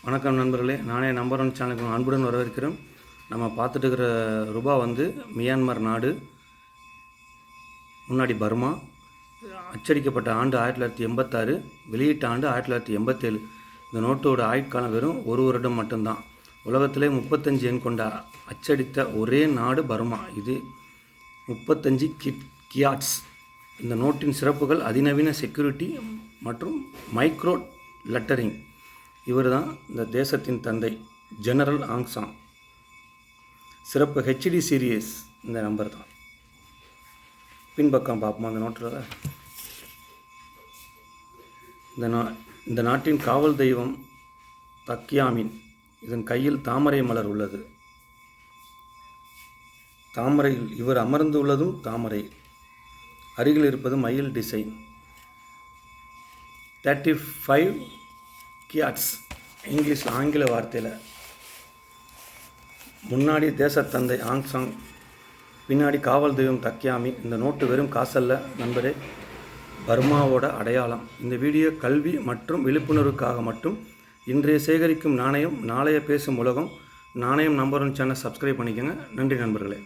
வணக்கம் நண்பர்களே, நானே நம்பர் ஒன் சேனலுக்கு அன்புடன் வரவேற்கிறோம். நம்ம பார்த்துட்டு இருக்கிற ரூபா வந்து மியான்மர் நாடு, முன்னாடி பர்மா. அச்சடிக்கப்பட்ட ஆண்டு 1986, வெளியிட்ட ஆண்டு 1987. இந்த நோட்டோட ஆயுட்காலம் வெறும் 1 வருடம் மட்டும்தான். உலகத்திலே 35 எண் கொண்ட அச்சடித்த ஒரே நாடு பர்மா. இது 35 கியாட்ஸ். இந்த நோட்டின் சிறப்புகள் அதிநவீன செக்யூரிட்டி மற்றும் மைக்ரோ லெட்டரிங். இவர் தான் இந்த தேசத்தின் தந்தை, ஜெனரல் ஆங் சான். சிறப்பு ஹெச்டி சீரியஸ் இந்த நம்பர் தான். பின்பக்கம் பார்ப்போம். அந்த நோட்டில் இந்த நாட்டின் காவல் தெய்வம் தக்யாமின். இதன் கையில் தாமரை மலர் உள்ளது. தாமரையில் இவர் அமர்ந்துள்ளதும் தாமரை. அருகில் இருப்பது மயில் டிசைன். 35 கியாட்ஸ் இங்கிலீஷ், ஆங்கில வார்த்தையில். முன்னாடி தேசத்தந்தை ஆங் சான், பின்னாடி காவல் தெய்வம் தக்யாமி. இந்த நோட்டு வெறும் காசல்ல நண்பரே, பர்மாவோட அடையாளம். இந்த வீடியோ கல்வி மற்றும் விழிப்புணர்வுக்காக மட்டும். இன்றைய சேகரிக்கும் நாணயம், நாளைய பேசும் உலகம். நாணயம் நம்பர் ஒன் சேனல் சப்ஸ்கிரைப் பண்ணிக்கோங்க. நன்றி நண்பர்களே.